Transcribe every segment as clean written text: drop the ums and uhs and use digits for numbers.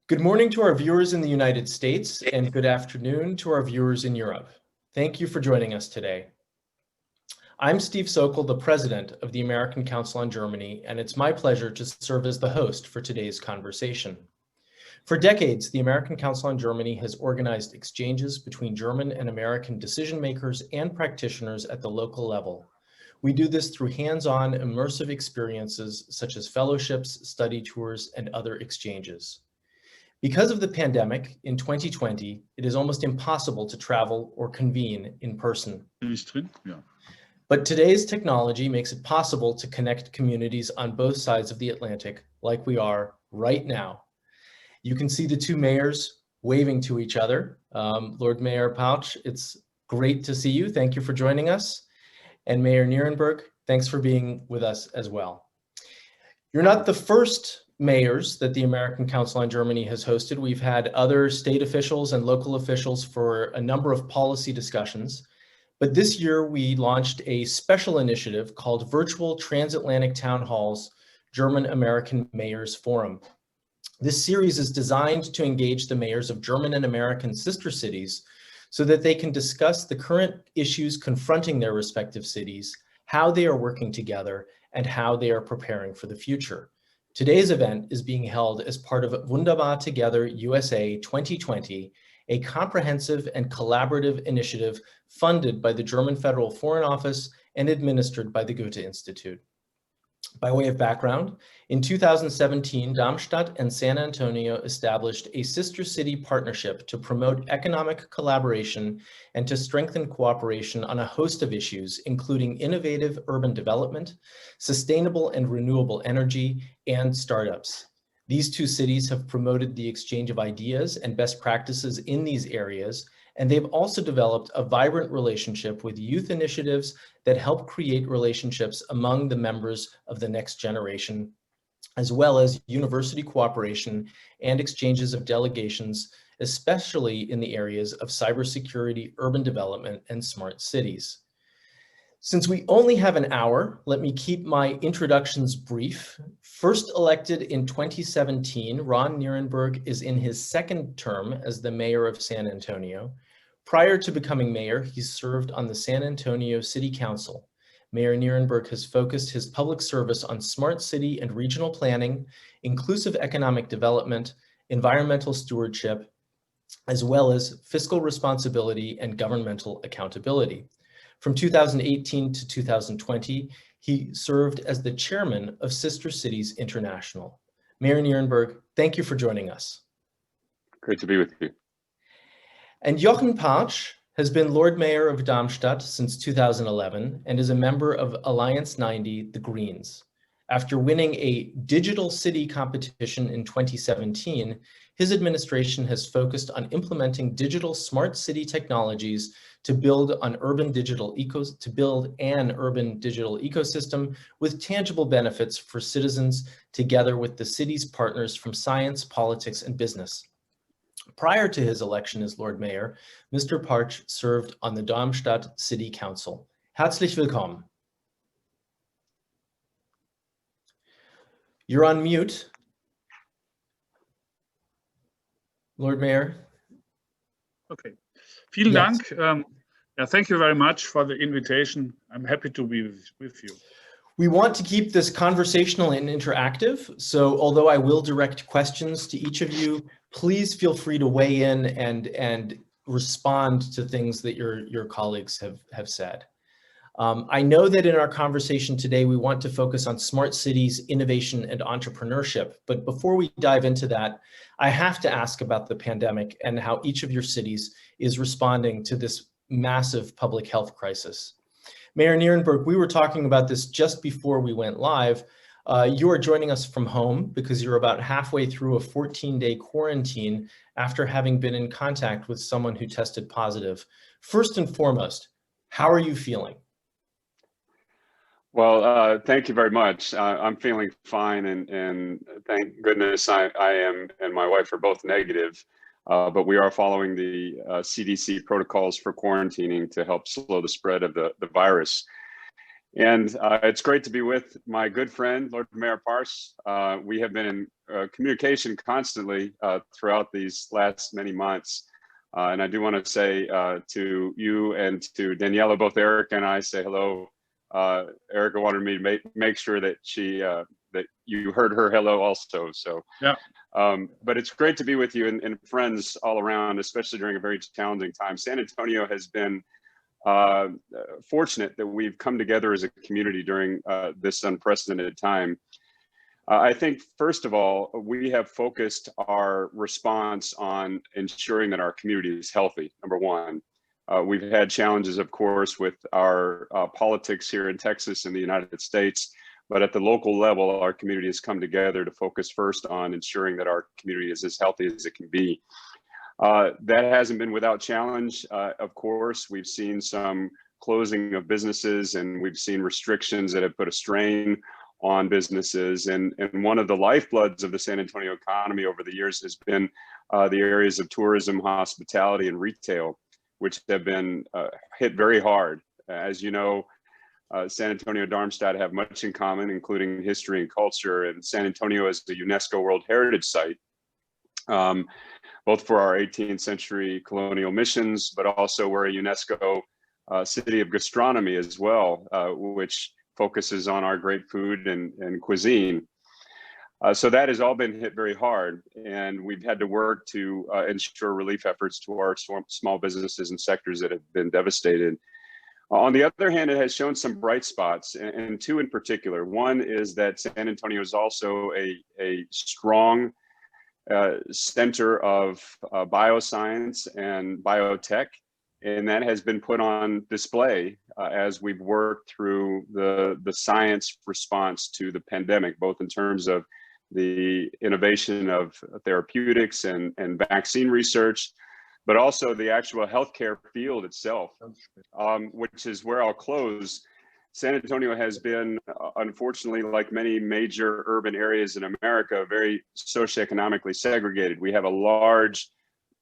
Good morning to our viewers in the United States and good afternoon to our viewers in Europe. Thank you for joining us today. I'm Steve Sokol, the president of the American Council on Germany, and it's my pleasure to serve as the host for today's conversation. For decades, the American Council on Germany has organized exchanges between German and American decision makers and practitioners at the local level. We do this through hands-on immersive experiences such as fellowships, study tours, and other exchanges. Because of the pandemic in 2020, it is almost impossible to travel or convene in person. But today's technology makes it possible to connect communities on both sides of the Atlantic like we are right now. You can see the two mayors waving to each other. Lord Mayor Partsch, it's great to see you. Thank you for joining us. And Mayor Nirenberg, thanks for being with us as well. You're not the first mayors that the American Council on Germany has hosted. We've had other state officials and local officials for a number of policy discussions. But this year we launched a special initiative called Virtual Transatlantic Town Halls German-American Mayors Forum. This series is designed to engage the mayors of German and American sister cities so that they can discuss the current issues confronting their respective cities, how they are working together, and how they are preparing for the future. Today's event is being held as part of WunderbarTogether USA 2020, a comprehensive and collaborative initiative funded by the German Federal Foreign Office and administered by the Goethe-Institut. By way of background, in 2017, Darmstadt and San Antonio established a sister city partnership to promote economic collaboration and to strengthen cooperation on a host of issues, including innovative urban development, sustainable and renewable energy, and startups. These two cities have promoted the exchange of ideas and best practices in these areas, and they've also developed a vibrant relationship with youth initiatives that help create relationships among the members of the next generation, as well as university cooperation and exchanges of delegations, especially in the areas of cybersecurity, urban development, and smart cities. Since we only have an hour, let me keep my introductions brief. First elected in 2017, Ron Nirenberg is in his second term as the mayor of San Antonio. Prior to becoming mayor, he served on the San Antonio City Council. Mayor Nirenberg has focused his public service on smart city and regional planning, inclusive economic development, environmental stewardship, as well as fiscal responsibility and governmental accountability. From 2018 to 2020, he served as the chairman of Sister Cities International. Mayor Nirenberg, thank you for joining us. Great to be with you. And Jochen Partsch has been Lord Mayor of Darmstadt since 2011 and is a member of Alliance 90, the Greens. After winning a digital city competition in 2017, his administration has focused on implementing digital smart city technologies to build an urban digital ecosystem with tangible benefits for citizens, together with the city's partners from science, politics, and business. Prior to his election as Lord Mayor, Mr. Partsch served on the Darmstadt City Council. Herzlich willkommen. You're on mute, Lord Mayor. Okay. Vielen Dank. Thank you very much for the invitation. I'm happy to be with you. We want to keep this conversational and interactive, so although I will direct questions to each of you, please feel free to weigh in and respond to things that your colleagues have said. I know that in our conversation today, we want to focus on smart cities, innovation, and entrepreneurship. But before we dive into that, I have to ask about the pandemic and how each of your cities is responding to this massive public health crisis. Mayor Nirenberg, we were talking about this just before we went live. You are joining us from home because you're about halfway through a 14-day quarantine after having been in contact with someone who tested positive. First and foremost, how are you feeling? Well, thank you very much. I'm feeling fine, and thank goodness I am and my wife are both negative, but we are following the CDC protocols for quarantining to help slow the spread of the virus. And it's great to be with my good friend, Lord Mayor Partsch. We have been in communication constantly throughout these last many months. And I do want to say to you and to Daniela, both Erica and I say hello. Erica wanted me to make sure that that you heard her hello also. So yeah. But it's great to be with you and friends all around, especially during a very challenging time. San Antonio has been fortunate that we've come together as a community during this unprecedented time. I think, first of all, we have focused our response on ensuring that our community is healthy, number one. We've had challenges, of course, with our politics here in Texas and the United States, but at the local level, our community has come together to focus first on ensuring that our community is as healthy as it can be. That hasn't been without challenge. Of course, we've seen some closing of businesses and we've seen restrictions that have put a strain on businesses. And one of the lifebloods of the San Antonio economy over the years has been the areas of tourism, hospitality, and retail, which have been hit very hard. As you know, San Antonio and Darmstadt have much in common, including history and culture, and San Antonio is the UNESCO World Heritage Site. Both for our 18th century colonial missions, but also we're a UNESCO city of gastronomy as well, which focuses on our great food and cuisine. So that has all been hit very hard, and we've had to work to ensure relief efforts to our small businesses and sectors that have been devastated. On the other hand, it has shown some bright spots, and two in particular. One is that San Antonio is also a strong center of bioscience and biotech, and that has been put on display as we've worked through the science response to the pandemic, both in terms of the innovation of therapeutics and vaccine research, but also the actual healthcare field itself, which is where I'll close. San Antonio has been, unfortunately, like many major urban areas in America, very socioeconomically segregated. We have a large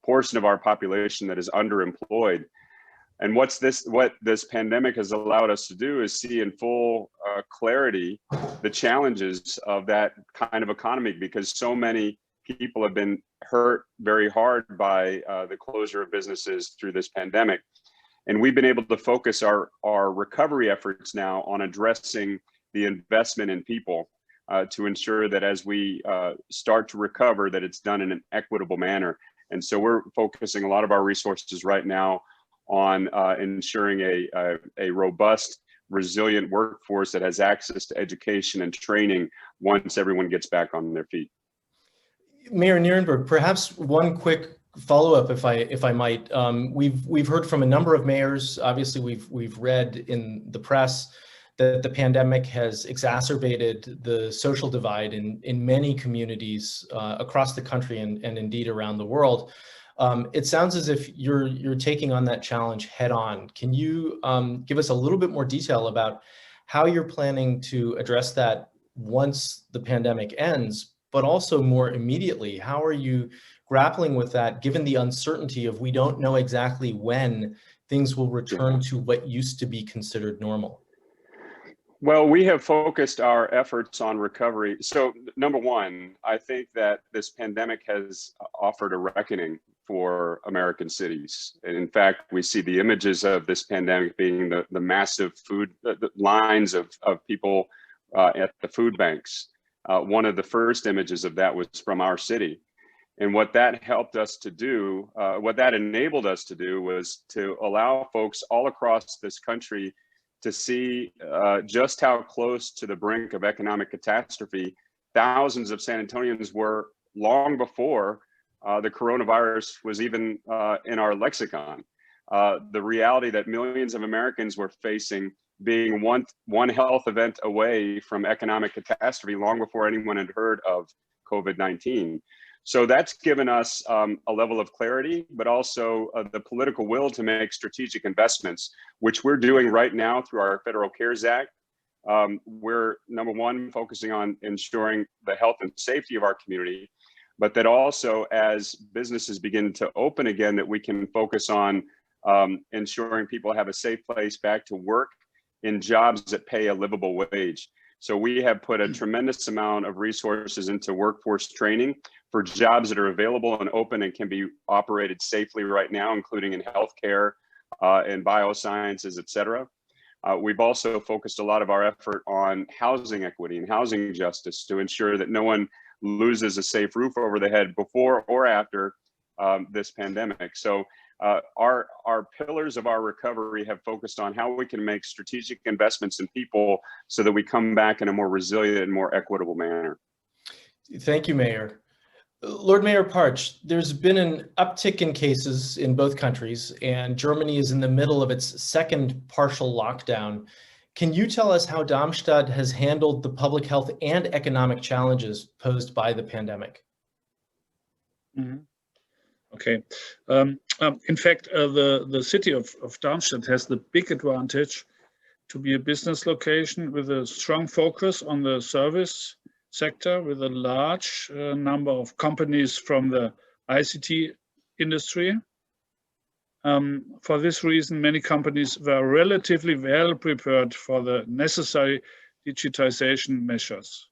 portion of our population that is underemployed. And what this pandemic has allowed us to do is see in full clarity the challenges of that kind of economy, because so many people have been hurt very hard by the closure of businesses through this pandemic. And we've been able to focus our recovery efforts now on addressing the investment in people to ensure that as we start to recover, that it's done in an equitable manner. And so we're focusing a lot of our resources right now on ensuring a robust, resilient workforce that has access to education and training once everyone gets back on their feet. Mayor Nirenberg, perhaps one quick follow-up, if I might. We've heard from a number of mayors. Obviously, we've read in the press that the pandemic has exacerbated the social divide in many communities across the country and indeed around the world. It sounds as if you're taking on that challenge head on. Can you give us a little bit more detail about how you're planning to address that once the pandemic ends, but also more immediately? How are you grappling with that, given the uncertainty of we don't know exactly when things will return to what used to be considered normal? Well, we have focused our efforts on recovery. So number one, I think that this pandemic has offered a reckoning for American cities. And in fact, we see the images of this pandemic being the massive the lines of people at the food banks. One of the first images of that was from our city. And what that helped us to do, what that enabled us to do, was to allow folks all across this country to see just how close to the brink of economic catastrophe thousands of San Antonians were long before the coronavirus was even in our lexicon. The reality that millions of Americans were facing, being one health event away from economic catastrophe long before anyone had heard of COVID-19. So that's given us a level of clarity, but also the political will to make strategic investments, which we're doing right now through our Federal CARES Act. We're, number one, focusing on ensuring the health and safety of our community, but that also as businesses begin to open again, that we can focus on ensuring people have a safe place back to work in jobs that pay a livable wage. So we have put a tremendous amount of resources into workforce training for jobs that are available and open and can be operated safely right now, including in healthcare and biosciences, et cetera. We've also focused a lot of our effort on housing equity and housing justice to ensure that no one loses a safe roof over the head before or after this pandemic. So our pillars of our recovery have focused on how we can make strategic investments in people so that we come back in a more resilient and more equitable manner. Thank you, Mayor. Lord Mayor Partsch, there's been an uptick in cases in both countries, and Germany is in the middle of its second partial lockdown. Can you tell us how Darmstadt has handled the public health and economic challenges posed by the pandemic? Mm-hmm. Okay. In fact, the city of Darmstadt has the big advantage to be a business location with a strong focus on the service sector, with a large number of companies from the ICT industry. For this reason, many companies were relatively well prepared for the necessary digitization measures.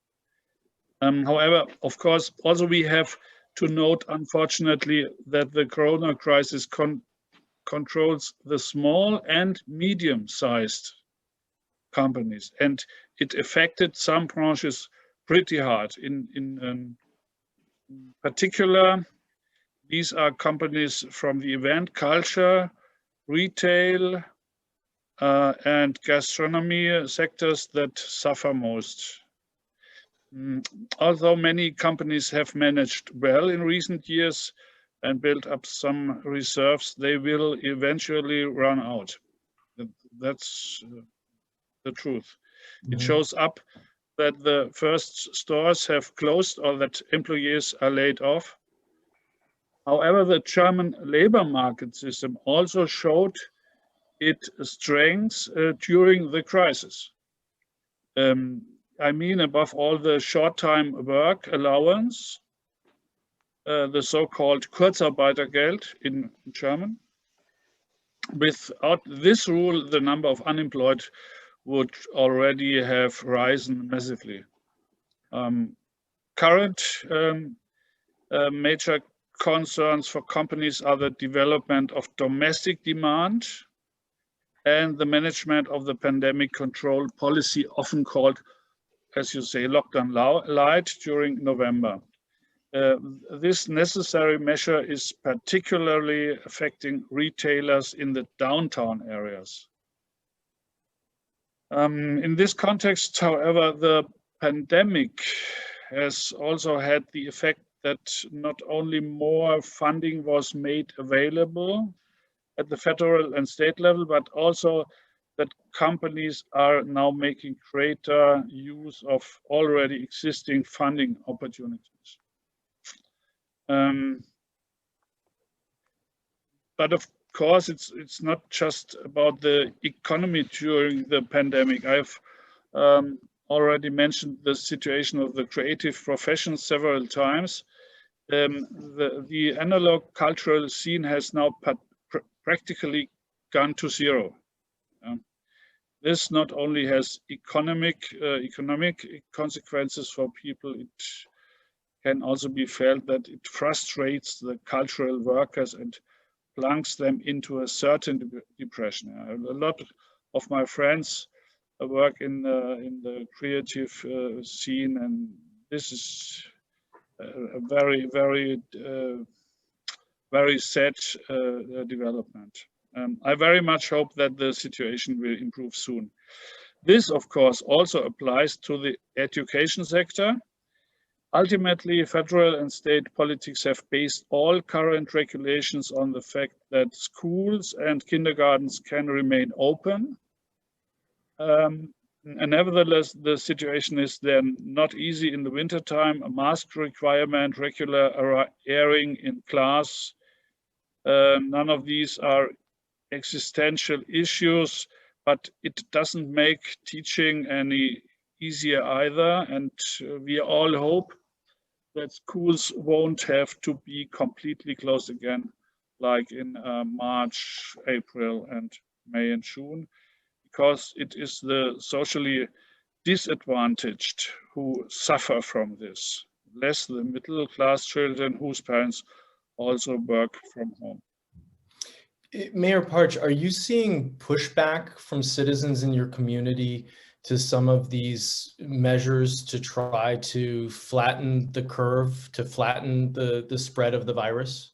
However, of course, also we have to note, unfortunately, that the corona crisis controls the small and medium-sized companies, and it affected some branches pretty hard. In particular, these are companies from the event, culture, retail, and gastronomy sectors that suffer most. Although many companies have managed well in recent years and built up some reserves, they will eventually run out. That's the truth. Mm-hmm. It shows up that the first stores have closed or that employees are laid off. However, the German labor market system also showed its strengths during the crisis. I mean, above all, the short-time work allowance, the so-called Kurzarbeitergeld in German. Without this rule, the number of unemployed would already have risen massively. Current major concerns for companies are the development of domestic demand and the management of the pandemic control policy, often called, as you say, lockdown light during November. This necessary measure is particularly affecting retailers in the downtown areas. In this context, however, the pandemic has also had the effect that not only more funding was made available at the federal and state level, but also that companies are now making greater use of already existing funding opportunities. But of course, it's not just about the economy during the pandemic. I've already mentioned the situation of the creative professions several times. The analog cultural scene has now practically gone to zero. This not only has economic consequences for people, it can also be felt that it frustrates the cultural workers and plunges them into a certain depression. A lot of my friends work in the creative scene, and this is a very, very, very sad development. I very much hope that the situation will improve soon. This, of course, also applies to the education sector. Ultimately, federal and state politics have based all current regulations on the fact that schools and kindergartens can remain open. And nevertheless, the situation is then not easy in the wintertime. A mask requirement, regular airing in class, none of these are existential issues, but it doesn't make teaching any easier either. And we all hope that schools won't have to be completely closed again, like in March, April, and May and June, because it is the socially disadvantaged who suffer from this, less the middle class children whose parents also work from home. Mayor Partsch, are you seeing pushback from citizens in your community to some of these measures to try to flatten the curve, to flatten the spread of the virus?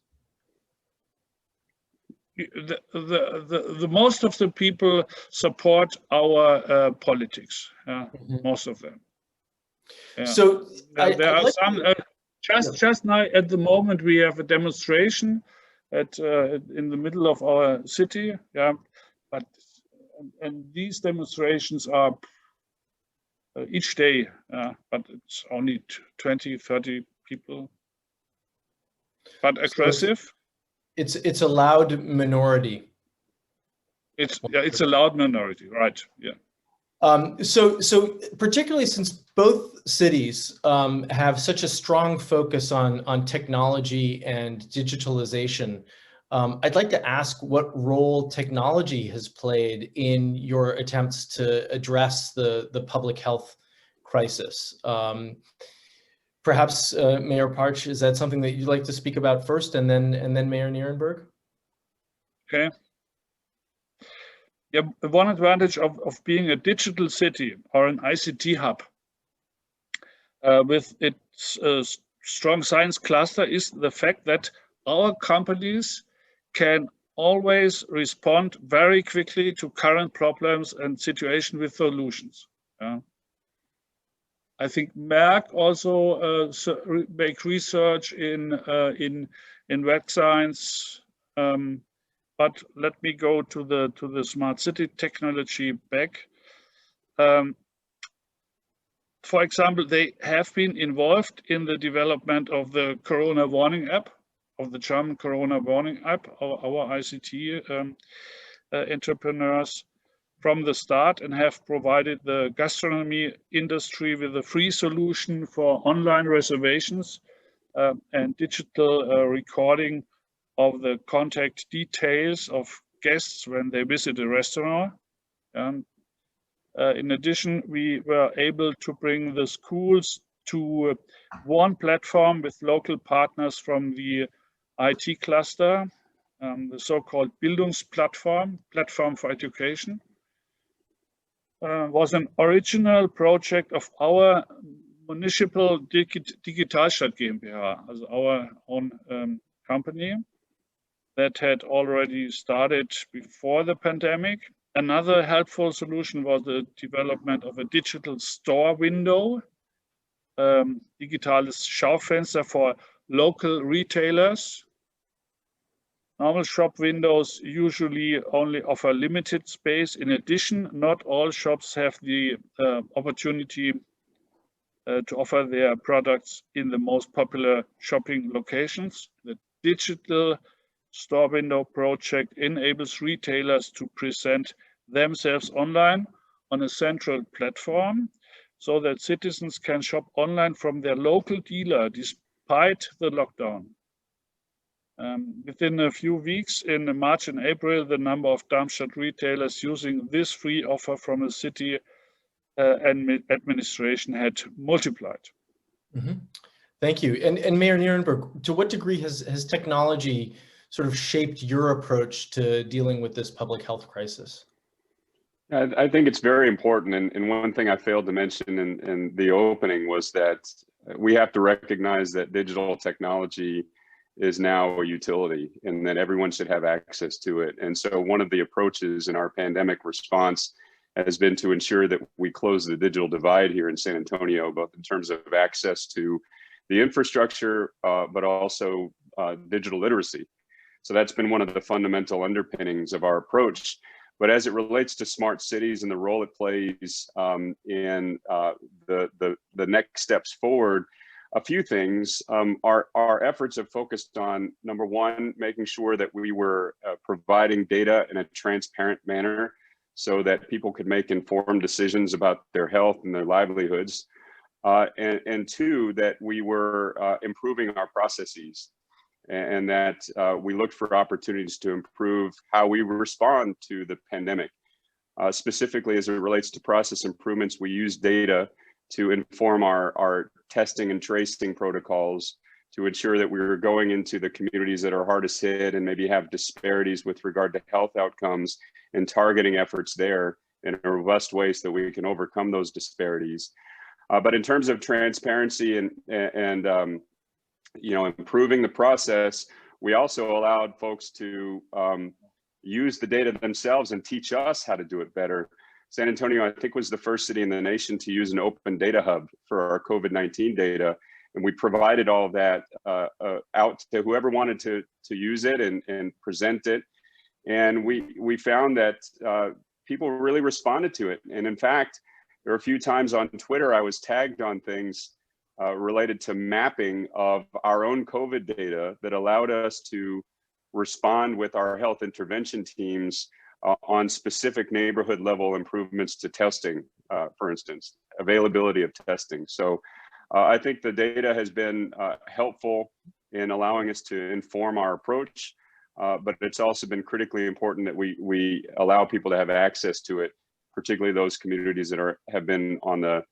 The most of the people support our politics, most of them. Yeah. So there are some, just now at the moment we have a demonstration in the middle of our city, but and these demonstrations are each day, but it's only 20, 30 people, but aggressive. So it's a loud minority. It's a loud minority, right? Yeah. So particularly since both cities have such a strong focus on technology and digitalization, I'd like to ask what role technology has played in your attempts to address the public health crisis. Perhaps Mayor Partsch, is that something that you'd like to speak about first, and then Mayor Nirenberg? Okay. Yeah, one advantage of being a digital city or an ICT hub with its strong science cluster is the fact that our companies can always respond very quickly to current problems and situations with solutions. I think Merck also make research in web science. But let me go to the smart city technology back. For example, they have been involved in the development of the Corona warning app, of the German Corona warning app, our ICT entrepreneurs from the start, and have provided the gastronomy industry with a free solution for online reservations and digital recording of the contact details of guests when they visit a restaurant. In addition, we were able to bring the schools to one platform with local partners from the IT cluster, the so-called Bildungsplattform, platform for education. Was an original project of our municipal Digitalstadt GmbH, as our own company that had already started before the pandemic. Another helpful solution was the development of a digital store window, digitales Schaufenster for local retailers. Normal shop windows usually only offer limited space. In addition, not all shops have the opportunity to offer their products in the most popular shopping locations. The digital store window project enables retailers to present themselves online on a central platform so that citizens can shop online from their local dealer despite the lockdown. Within a few weeks in March and April, the number of Darmstadt retailers using this free offer from the city administration had multiplied. Mm-hmm. Thank you. And Mayor Nirenberg, to what degree has technology sort of shaped your approach to dealing with this public health crisis? I think it's very important. And one thing I failed to mention in the opening was that we have to recognize that digital technology is now a utility and that everyone should have access to it. And so one of the approaches in our pandemic response has been to ensure that we close the digital divide here in San Antonio, both in terms of access to the infrastructure, but also digital literacy. So that's been one of the fundamental underpinnings of our approach. But as it relates to smart cities and the role it plays in the next steps forward, a few things. Our efforts have focused on, number one, making sure that we were providing data in a transparent manner so that people could make informed decisions about their health and their livelihoods. And two, that we were improving our processes and that we looked for opportunities to improve how we respond to the pandemic. specifically as it relates to process improvements, we use data to inform our testing and tracing protocols to ensure that we're going into the communities that are hardest hit and maybe have disparities with regard to health outcomes and targeting efforts there in a robust way so that we can overcome those disparities. But in terms of transparency and improving the process, we also allowed folks to use the data themselves and teach us how to do it better. San Antonio, I think, was the first city in the nation to use an open data hub for our COVID-19 data. And we provided all of that out to whoever wanted to use it and present it. And we found that people really responded to it. And in fact, there were a few times on Twitter I was tagged on things related to mapping of our own COVID data that allowed us to respond with our health intervention teams on specific neighborhood level improvements to testing, for instance, availability of testing. So I think the data has been helpful in allowing us to inform our approach, but it's also been critically important that we allow people to have access to it, particularly those communities that have been on the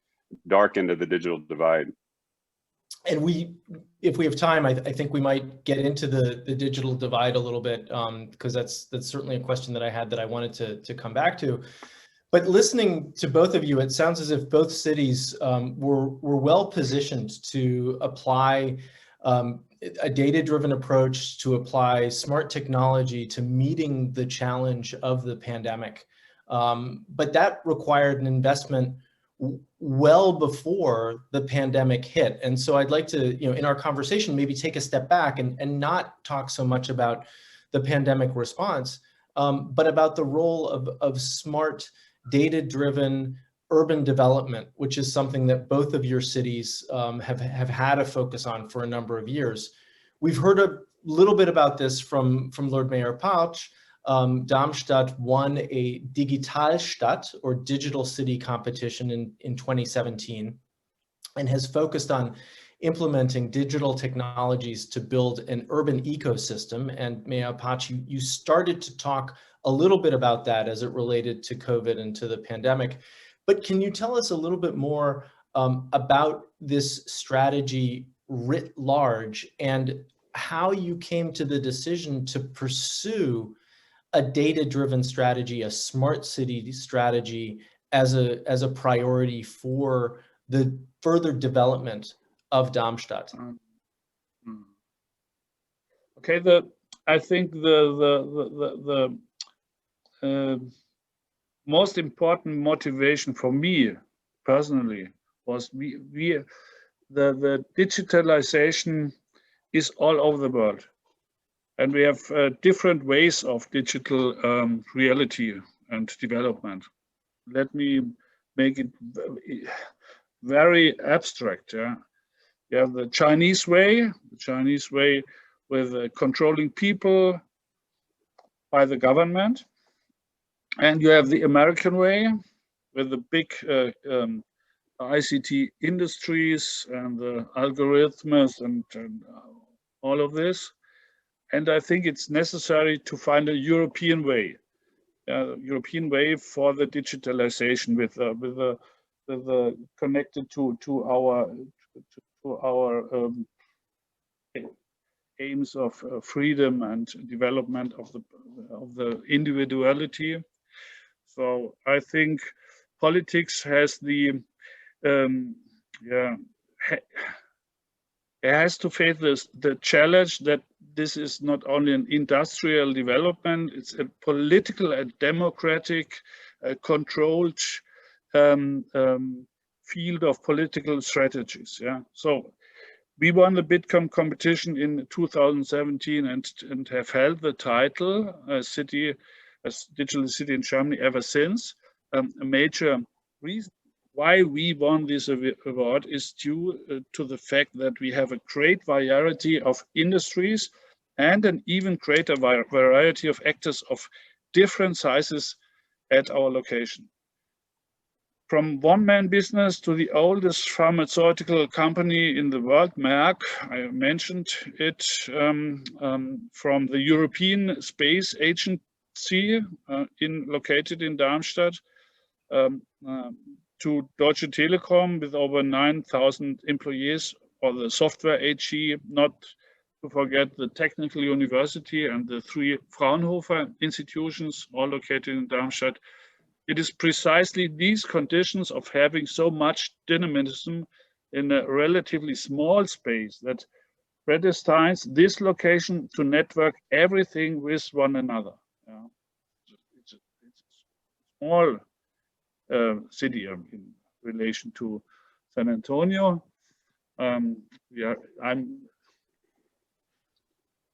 dark end of the digital divide. And if we have time, I think we might get into the digital divide a little bit, because that's certainly a question that I had that I wanted to come back to. But listening to both of you, it sounds as if both cities were well positioned to apply a data-driven approach, to apply smart technology to meeting the challenge of the pandemic. But that required an investment well before the pandemic hit. And so I'd like to, in our conversation, maybe take a step back and not talk so much about the pandemic response, but about the role of smart, data-driven urban development, which is something that both of your cities have had a focus on for a number of years. We've heard a little bit about this from Lord Mayor Partsch. Darmstadt won a Digitalstadt, or digital city competition in 2017, and has focused on implementing digital technologies to build an urban ecosystem. And Mayor Partsch, you started to talk a little bit about that as it related to COVID and to the pandemic. But can you tell us a little bit more about this strategy writ large and how you came to the decision to pursue a data-driven strategy, a smart city strategy as a priority for the further development of Darmstadt? Okay, I think the most important motivation for me personally was the digitalization is all over the world. And we have different ways of digital reality and development. Let me make it very abstract. Yeah? You have the Chinese way with controlling people by the government. And you have the American way with the big ICT industries and the algorithms and all of this. And I think it's necessary to find a European way for the digitalization with the connected to our aims of freedom and development of the individuality. So I think politics has it has to face the challenge that this is not only an industrial development, it's a political and democratic controlled field of political strategies. Yeah. So we won the Bitkom competition in 2017 and have held the title as digital city in Germany ever since. A major reason why we won this award is due to the fact that we have a great variety of industries and an even greater variety of actors of different sizes at our location. From one-man business to the oldest pharmaceutical company in the world, Merck, I mentioned it, from the European Space Agency C located in Darmstadt, to Deutsche Telekom with over 9,000 employees, or the software AG, not to forget the Technical University and the 3 Fraunhofer institutions, all located in Darmstadt. It is precisely these conditions of having so much dynamism in a relatively small space that predestines this location to network everything with one another. It's a small city in relation to San Antonio.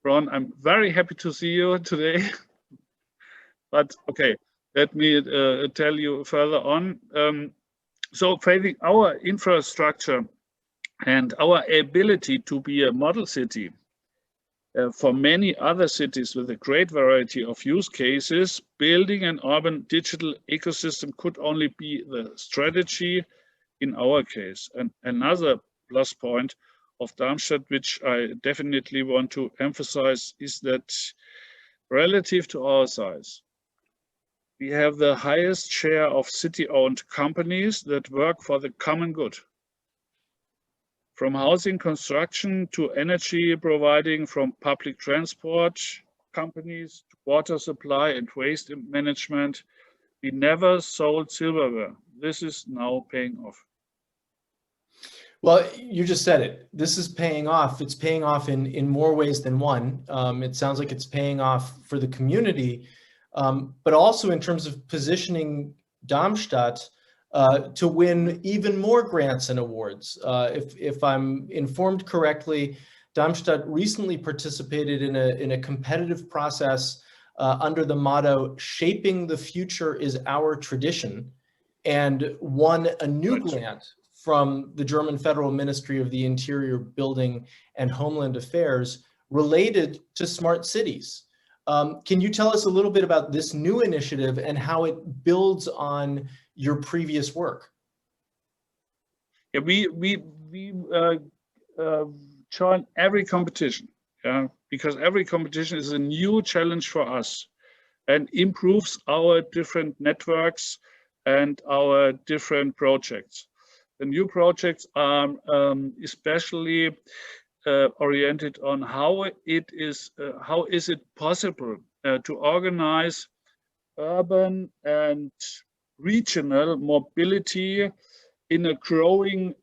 Ron, I'm very happy to see you today. But okay, let me tell you further on. So failing our infrastructure and our ability to be a model city for many other cities with a great variety of use cases, building an urban digital ecosystem could only be the strategy in our case. And another plus point of Darmstadt, which I definitely want to emphasize, is that relative to our size, we have the highest share of city-owned companies that work for the common good. From housing construction to energy providing, from public transport companies to water supply and waste management, we never sold silverware. This is now paying off. Well, you just said it. This is paying off. It's paying off in more ways than one. It sounds like it's paying off for the community, but also in terms of positioning Darmstadt to win even more grants and awards. If I'm informed correctly, Darmstadt recently participated in a competitive process under the motto, "Shaping the future is our tradition," and won a new grant from the German Federal Ministry of the Interior, Building and Homeland Affairs related to smart cities. Can you tell us a little bit about this new initiative and how it builds on your previous work? Yeah, we join every competition, because every competition is a new challenge for us and improves our different networks and our different projects. The new projects are especially oriented on how is it possible to organize urban and regional mobility in a growing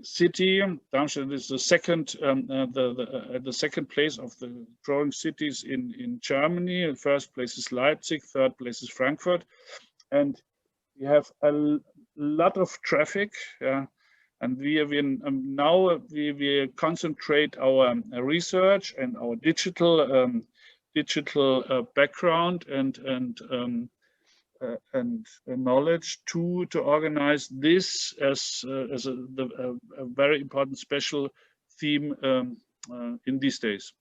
city. Darmstadt is the second place of the growing cities in Germany. The first place is Leipzig, third place is Frankfurt, and we have a lot of traffic. And we concentrate our research and our digital background and knowledge to organize this as a very important special theme in these days.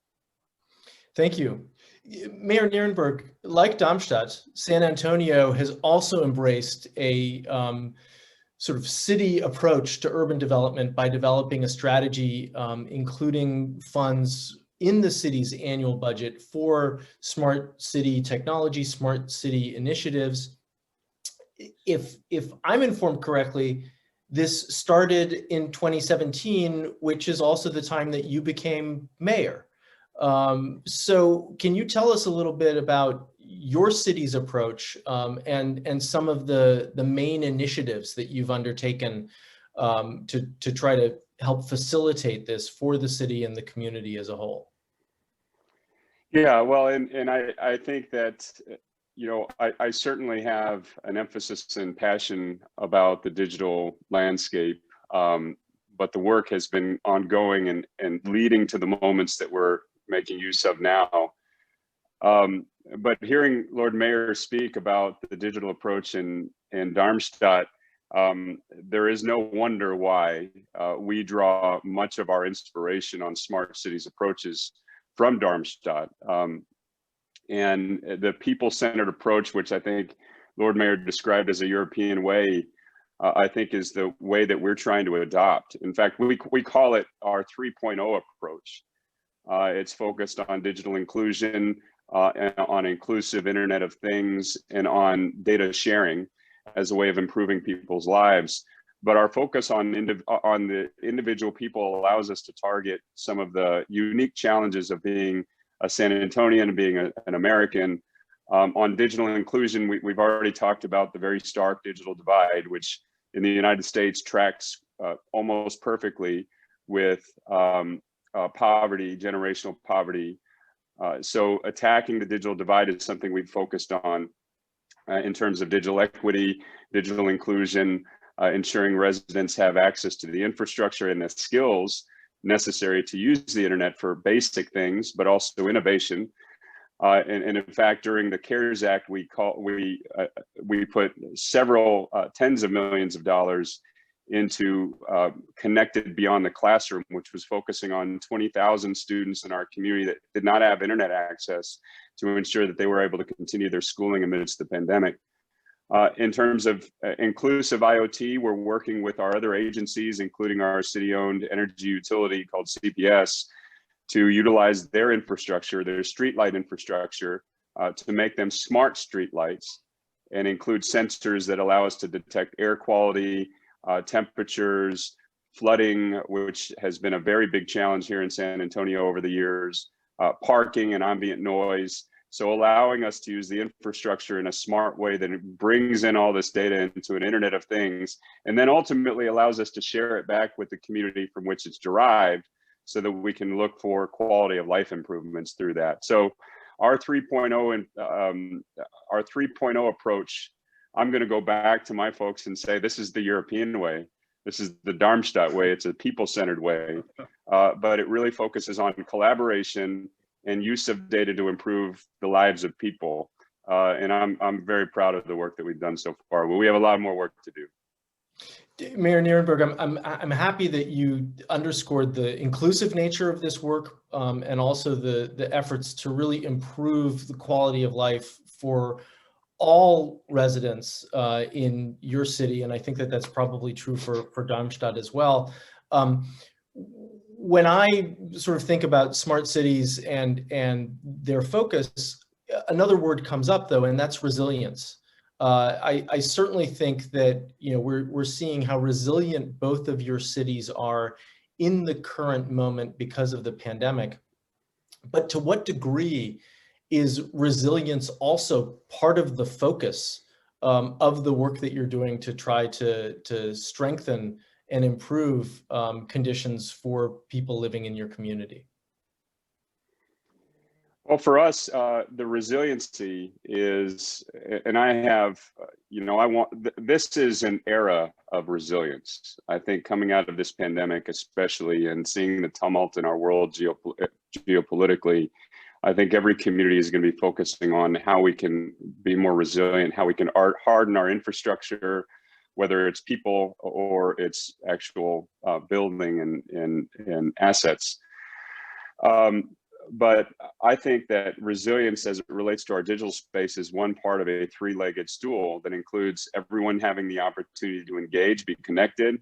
Thank you. Mayor Nirenberg, like Darmstadt, San Antonio has also embraced a sort of city approach to urban development by developing a strategy, including funds in the city's annual budget for smart city technology, smart city initiatives. If I'm informed correctly, this started in 2017, which is also the time that you became mayor. So can you tell us a little bit about your city's approach and some of the main initiatives that you've undertaken to try to help facilitate this for the city and the community as a whole? Yeah, well, and I think that, you know, I certainly have an emphasis and passion about the digital landscape, but the work has been ongoing and leading to the moments that we're making use of now. But hearing Lord Mayor speak about the digital approach in Darmstadt, there is no wonder why we draw much of our inspiration on smart cities approaches from Darmstadt. And the people-centered approach, which I think Lord Mayor described as a European way, I think is the way that we're trying to adopt. In fact, we call it our 3.0 approach. It's focused on digital inclusion, and on inclusive Internet of Things and on data sharing as a way of improving people's lives. But our focus on the individual people allows us to target some of the unique challenges of being a San Antonian and being an American. On digital inclusion, we've already talked about the very stark digital divide, which in the United States tracks almost perfectly with poverty, generational poverty. So attacking the digital divide is something we've focused on in terms of digital equity, digital inclusion, ensuring residents have access to the infrastructure and the skills necessary to use the internet for basic things, but also innovation. And in fact, during the CARES Act, we put several tens of millions of dollars into Connected Beyond the Classroom, which was focusing on 20,000 students in our community that did not have internet access to ensure that they were able to continue their schooling amidst the pandemic. In terms of inclusive IoT, we're working with our other agencies, including our city-owned energy utility called CPS, to utilize their infrastructure, their streetlight infrastructure, to make them smart streetlights and include sensors that allow us to detect air quality, temperatures, flooding, which has been a very big challenge here in San Antonio over the years, parking and ambient noise. So allowing us to use the infrastructure in a smart way that brings in all this data into an Internet of Things, and then ultimately allows us to share it back with the community from which it's derived so that we can look for quality of life improvements through that. So our 3.0 and our 3.0 approach, I'm going to go back to my folks and say, this is the European way. This is the Darmstadt way. It's a people-centered way, but it really focuses on collaboration and use of data to improve the lives of people. And I'm very proud of the work that we've done so far. But we have a lot more work to do. Mayor Nirenberg, I'm happy that you underscored the inclusive nature of this work and also the efforts to really improve the quality of life for all residents in your city, and I think that that's probably true for Darmstadt as well. When I sort of think about smart cities and their focus, another word comes up though, and that's resilience. I certainly think that we're seeing how resilient both of your cities are in the current moment because of the pandemic. But to what degree is resilience also part of the focus of the work that you're doing to try to strengthen and improve conditions for people living in your community? Well, for us, the resiliency is, and I have, this is an era of resilience. I think coming out of this pandemic, especially, and seeing the tumult in our world geopolitically, I think every community is going to be focusing on how we can be more resilient, how we can harden our infrastructure, whether it's people or it's actual building and assets. But I think that resilience as it relates to our digital space is one part of a three-legged stool that includes everyone having the opportunity to engage, be connected,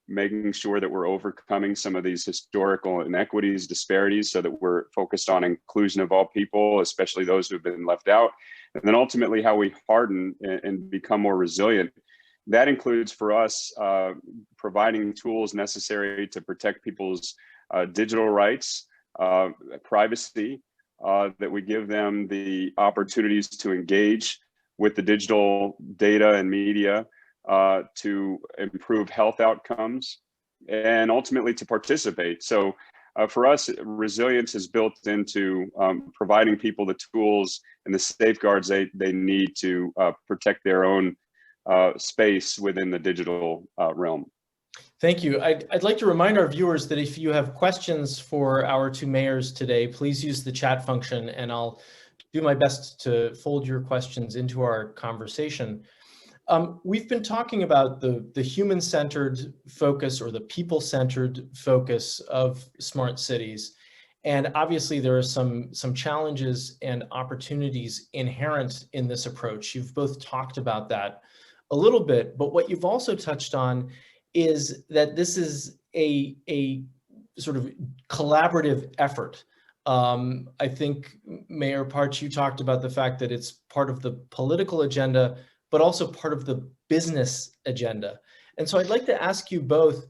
making sure that we're overcoming some of these historical inequities, disparities, so that we're focused on inclusion of all people, especially those who've been left out. And then ultimately how we harden and become more resilient. That includes for us providing tools necessary to protect people's digital rights, privacy, that we give them the opportunities to engage with the digital data and media to improve health outcomes and ultimately to participate. So for us, resilience is built into providing people the tools and the safeguards they need to protect their own space within the digital realm. Thank you. I'd like to remind our viewers that if you have questions for our two mayors today, please use the chat function and I'll do my best to fold your questions into our conversation. We've been talking about the human-centered focus or the people-centered focus of smart cities. And obviously there are some challenges and opportunities inherent in this approach. You've both talked about that a little bit, but what you've also touched on is that this is a sort of collaborative effort I think, Mayor Partsch, you talked about the fact that it's part of the political agenda, but also part of the business agenda. And so I'd like to ask you both,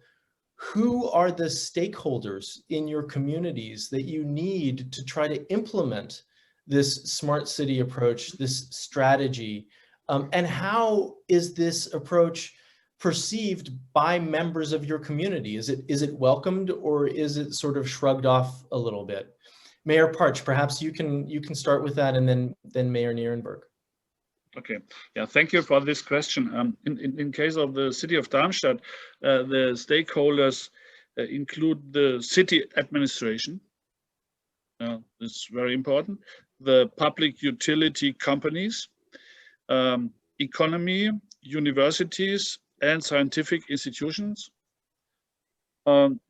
who are the stakeholders in your communities that you need to try to implement this smart city approach, this strategy? And how is this approach perceived by members of your community? Is it welcomed, or is it sort of shrugged off a little bit? Mayor Partsch, perhaps you can start with that, and then Mayor Nirenberg. Okay, yeah, thank you for this question. In case of the city of Darmstadt, the stakeholders include the city administration. This is very important. The public utility companies, economy, universities, and scientific institutions,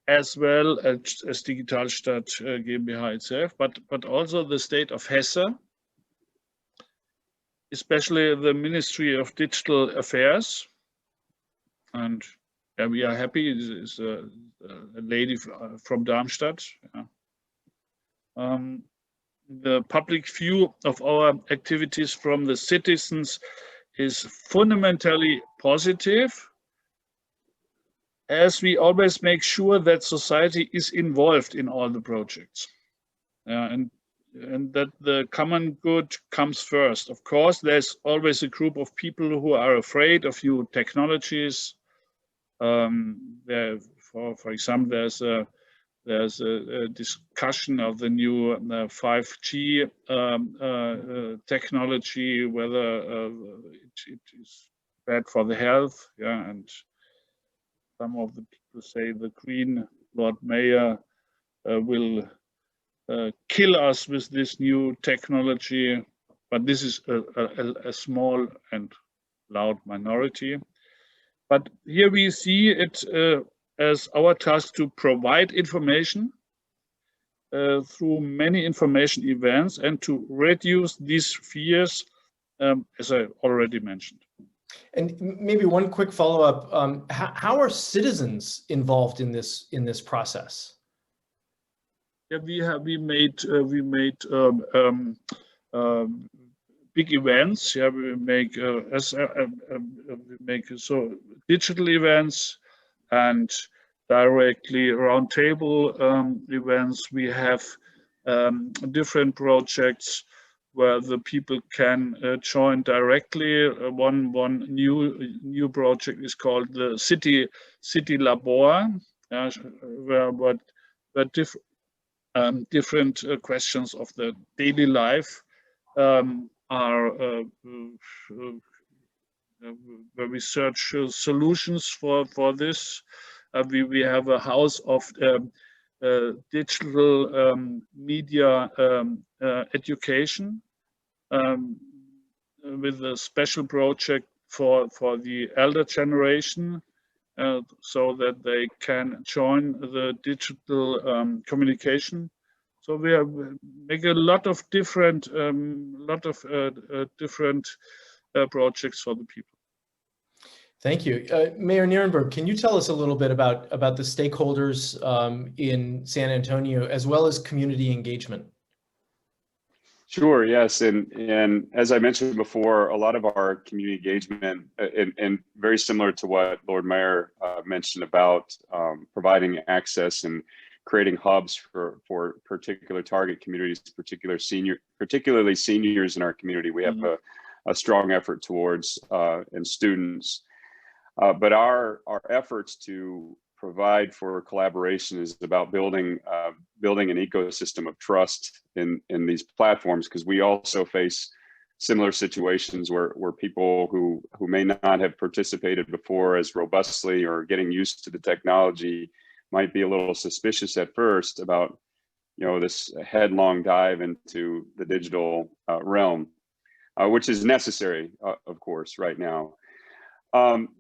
as well as Digitalstadt GmbH itself, but also the state of Hesse, especially the Ministry of Digital Affairs. And yeah, we are happy. This is a lady from Darmstadt. Yeah. The public view of our activities from the citizens is fundamentally positive, as we always make sure that society is involved in all the projects. And that the common good comes first. Of course, there's always a group of people who are afraid of new technologies. For example, there's a discussion of the new 5G technology, whether it is bad for the health. Yeah, and some of the people say the Green Lord Mayor will kill us with this new technology, but this is a small and loud minority. But here we see it as our task to provide information through many information events and to reduce these fears, as I already mentioned. And maybe one quick follow-up: how are citizens involved in this process? Yeah, we made big events. Yeah, we make so digital events and directly roundtable events. We have different projects where the people can join directly. One new project is called the City Labor, where different questions of the daily life are where we search solutions for this. We have a house of digital media education with a special project for the elder generation, so that they can join the digital communication. So we make a lot of different projects for the people. Thank you. Mayor Nirenberg, can you tell us a little bit about the stakeholders in San Antonio, as well as community engagement? Sure, yes. And as I mentioned before, a lot of our community engagement, and very similar to what Lord Mayor mentioned about providing access and creating hubs for particular target communities, particularly seniors in our community. We have a strong effort towards and students. But our efforts to provide for collaboration is about building an ecosystem of trust in these platforms, because we also face similar situations where people who may not have participated before as robustly or getting used to the technology might be a little suspicious at first about this headlong dive into the digital realm, which is necessary, of course, right now.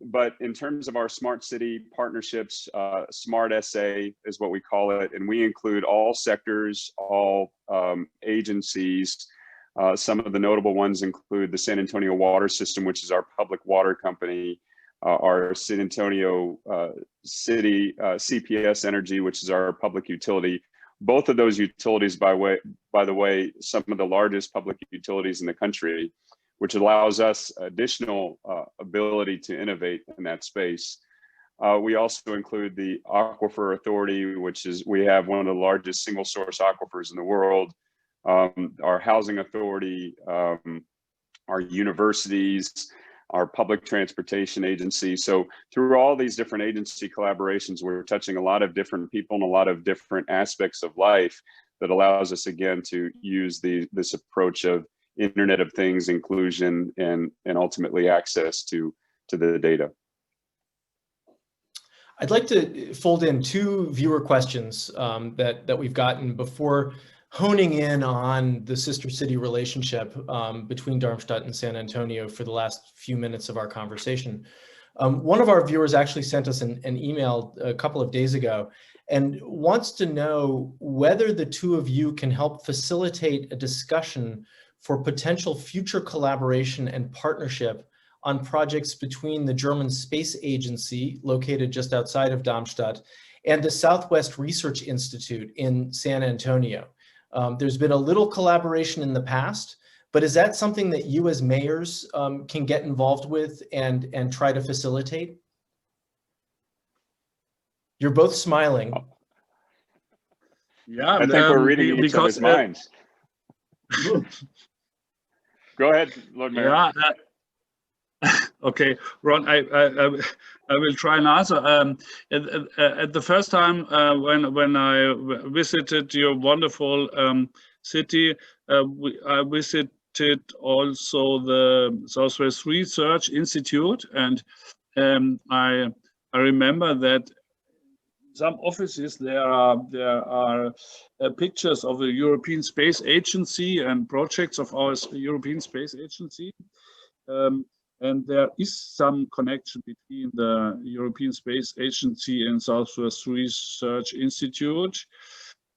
But in terms of our smart city partnerships, Smart SA is what we call it, and we include all sectors, all agencies. Some of the notable ones include the San Antonio Water System, which is our public water company, our San Antonio City CPS Energy, which is our public utility. Both of those utilities, by the way, some of the largest public utilities in the country, which allows us additional ability to innovate in that space. We also include the Aquifer Authority, which is, we have one of the largest single source aquifers in the world, our housing authority, our universities, our public transportation agency. So through all these different agency collaborations, we're touching a lot of different people and a lot of different aspects of life that allows us, again, to use this approach of Internet of Things, inclusion, and ultimately access to the data. I'd like to fold in two viewer questions that we've gotten before honing in on the sister city relationship between Darmstadt and San Antonio for the last few minutes of our conversation. One of our viewers actually sent us an email a couple of days ago and wants to know whether the two of you can help facilitate a discussion for potential future collaboration and partnership on projects between the German Space Agency, located just outside of Darmstadt, and the Southwest Research Institute in San Antonio. There's been a little collaboration in the past, but is that something that you as mayors can get involved with and try to facilitate? You're both smiling. Yeah, I think we're reading each other's minds. Go ahead, Lord Mayor. Yeah. Okay, Ron, I will try and answer. At the first time when I visited your wonderful city, I visited also the Southwest Research Institute, and I remember that some offices there are pictures of the European Space Agency and projects of our European Space Agency. And there is some connection between the European Space Agency and Southwest Research Institute.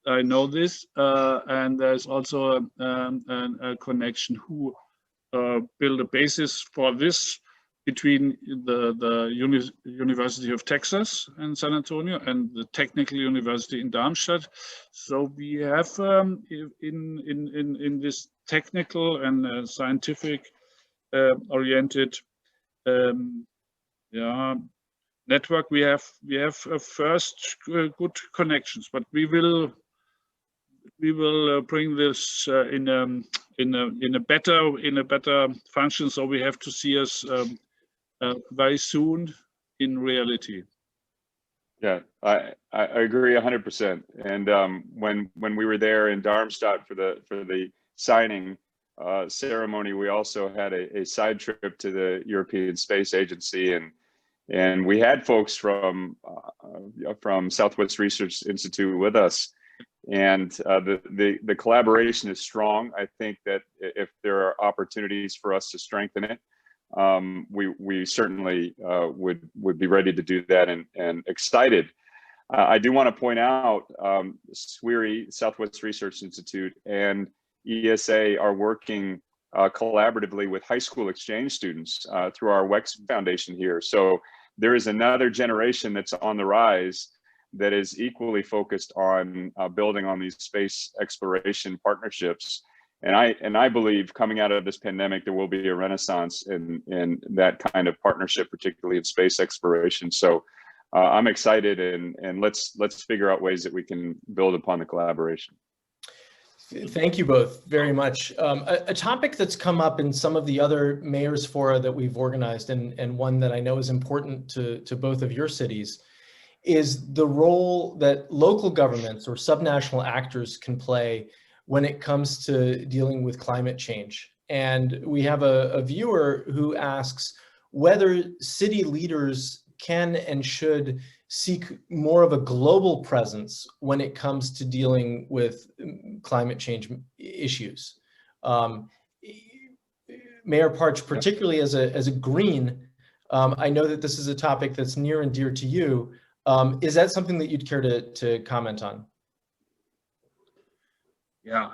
I know this, and there's also a connection who build a basis for this between the University of Texas in San Antonio and the Technical University in Darmstadt. So we have in this technical and scientific oriented network, we have first good connections, but we will bring this in a better function. So we have to see us very soon in reality. Yeah, I agree 100%. And when we were there in Darmstadt for the signing ceremony, we also had a side trip to the European Space Agency, and we had folks from Southwest Research Institute with us, and the collaboration is strong. I think that if there are opportunities for us to strengthen it, we certainly would be ready to do that and excited. I do want to point out SWRI, Southwest Research Institute, and ESA are working collaboratively with high school exchange students through our WEX Foundation here. So there is another generation that's on the rise that is equally focused on building on these space exploration partnerships. And I believe coming out of this pandemic, there will be a renaissance in that kind of partnership, particularly in space exploration. So I'm excited, and let's figure out ways that we can build upon the collaboration. Thank you both very much. A topic that's come up in some of the other mayors fora that we've organized, and one that I know is important to both of your cities, is the role that local governments or subnational actors can play when it comes to dealing with climate change. And we have a viewer who asks whether city leaders can and should seek more of a global presence when it comes to dealing with climate change issues. Mayor Partsch, particularly as a Green, I know that this is a topic that's near and dear to you. Is that something that you'd care to comment on? Yeah,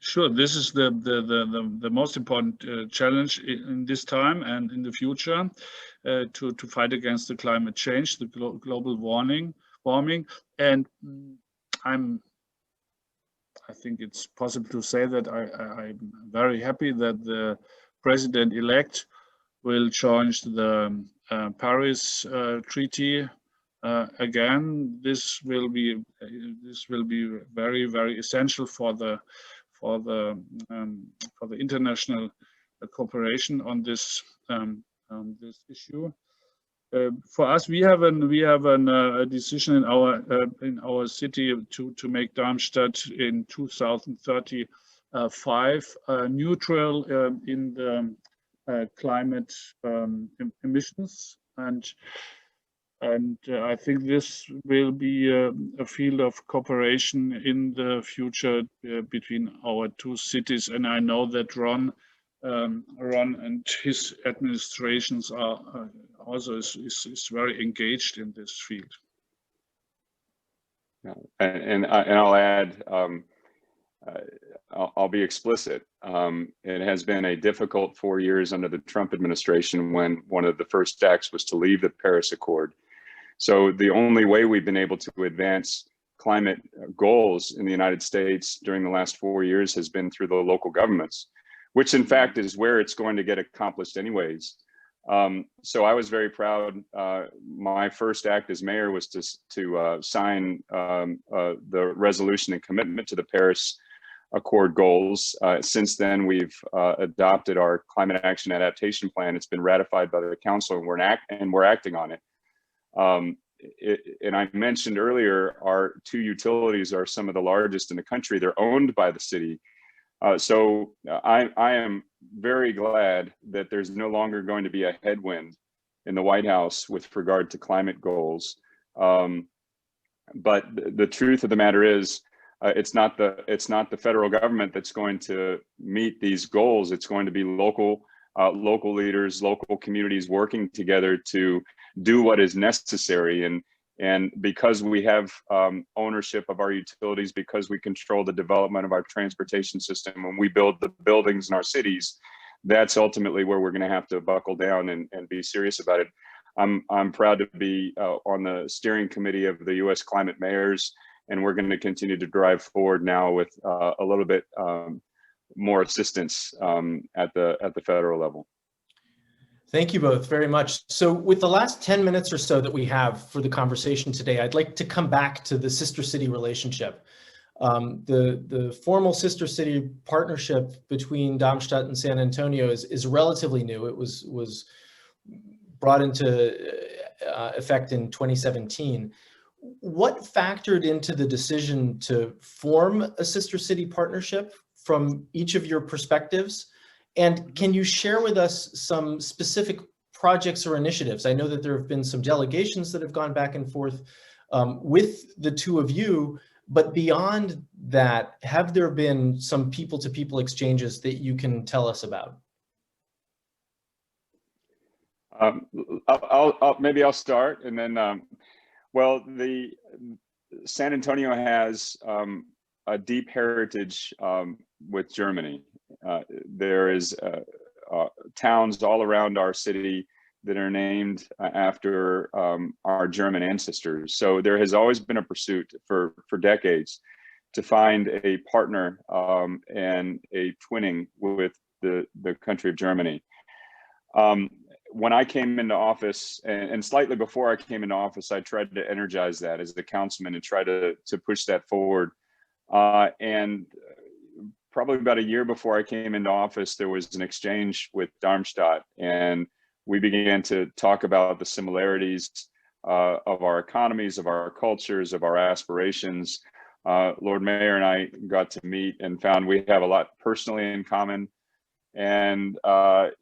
sure. This is the most important challenge in this time and in the future, to fight against the climate change, the global warming. And I think it's possible to say that I'm very happy that the president-elect will join the Paris Treaty again. This will be very, very essential for the international cooperation on this issue. For us, we have a decision in our city to make Darmstadt in 2035 neutral in the climate emissions, and I think this will be a field of cooperation in the future between our two cities. And I know that Ron and his administrations are also is very engaged in this field. Yeah. And I'll add, I'll be explicit. It has been a difficult 4 years under the Trump administration, when one of the first acts was to leave the Paris Accord. So the only way we've been able to advance climate goals in the United States during the last 4 years has been through the local governments, which in fact is where it's going to get accomplished anyways. So I was very proud. My first act as mayor was to sign the resolution and commitment to the Paris Accord goals. Since then, we've adopted our climate action adaptation plan. It's been ratified by the council, and we're acting on it. And I mentioned earlier, our two utilities are some of the largest in the country. They're owned by the city. So I am very glad that there's no longer going to be a headwind in the White House with regard to climate goals. But the truth of the matter is, it's not the federal government that's going to meet these goals. It's going to be local leaders, local communities working together to do what is necessary. And because we have ownership of our utilities, because we control the development of our transportation system, when we build the buildings in our cities, that's ultimately where we're going to have to buckle down and be serious about it. I'm proud to be on the steering committee of the U.S. Climate Mayors, and we're going to continue to drive forward now with a little bit more assistance at the federal level. Thank you both very much. So with the last 10 minutes or so that we have for the conversation today, I'd like to come back to the sister city relationship. The formal sister city partnership between Darmstadt and San Antonio is relatively new. It was brought into effect in 2017. What factored into the decision to form a sister city partnership from each of your perspectives? And can you share with us some specific projects or initiatives? I know that there have been some delegations that have gone back and forth with the two of you, but beyond that, have there been some people-to-people exchanges that you can tell us about? Maybe I'll start, and then, well, the San Antonio has a deep heritage with Germany. There is towns all around our city that are named after our German ancestors. So there has always been a pursuit for decades to find a partner and a twinning with the country of Germany. When I came into office, and slightly before I came into office, I tried to energize that as the councilman and try to push that forward. And probably about a year before I came into office, there was an exchange with Darmstadt, and we began to talk about the similarities of our economies, of our cultures, of our aspirations. Lord Mayor and I got to meet and found we have a lot personally in common. And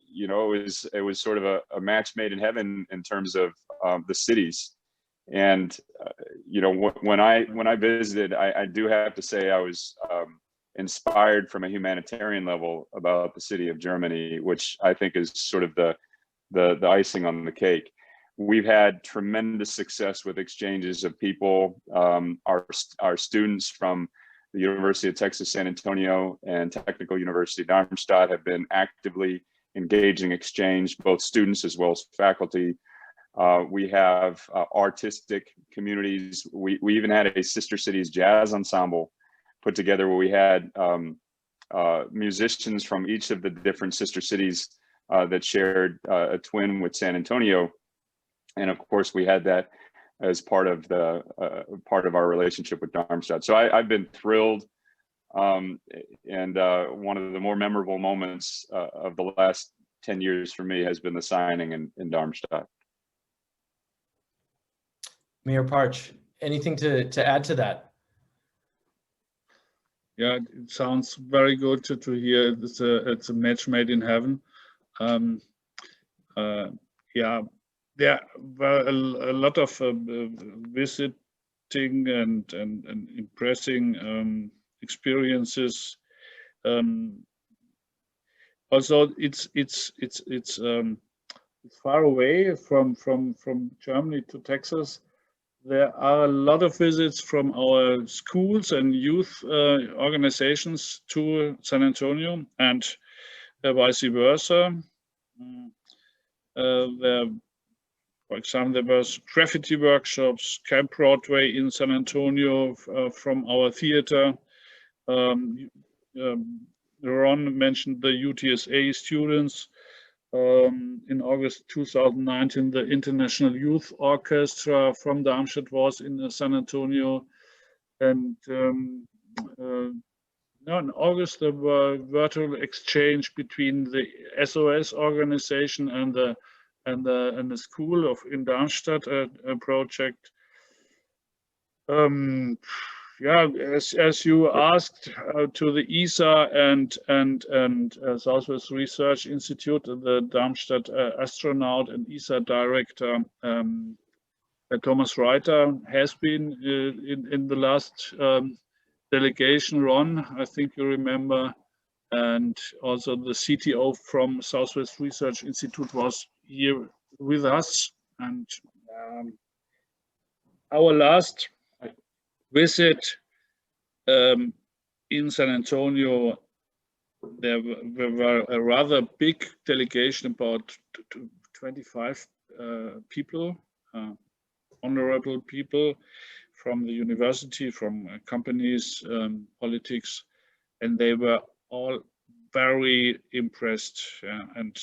you know, it was sort of a match made in heaven in terms of the cities. And you know, when I visited, I do have to say I was inspired from a humanitarian level about the city of Germany, which I think is sort of the icing on the cake. We've had tremendous success with exchanges of people. Our students from the University of Texas San Antonio and Technical University Darmstadt have been actively engaging exchange, both students as well as faculty. We have artistic communities. We even had a Sister Cities jazz ensemble put together where we had musicians from each of the different sister cities that shared a twin with San Antonio. And of course, we had that as part of the part of our relationship with Darmstadt. So I've been thrilled. And one of the more memorable moments of the last 10 years for me has been the signing in Darmstadt. Mayor Partsch, anything to add to that? Yeah, it sounds very good to hear. It's a match made in heaven. Yeah, there were a lot of visiting and impressing experiences. Also, it's far away from Germany to Texas. There are a lot of visits from our schools and youth organizations to San Antonio, and vice versa. For example, there was graffiti workshops, Camp Broadway in San Antonio from our theater. Ron mentioned the UTSA students. In August 2019, the International Youth Orchestra from Darmstadt was in San Antonio. And in August, there were virtual exchange between the SOS organization and the school in Darmstadt, a project. Yeah, as you asked, to the ESA and Southwest Research Institute, the Darmstadt astronaut and ESA director Thomas Reiter has been in the last delegation. Ron, I think you remember, and also the CTO from Southwest Research Institute was here with us. And our last visit in San Antonio, there were a rather big delegation, about 25 people, honorable people from the university, from companies, politics, and they were all very impressed. And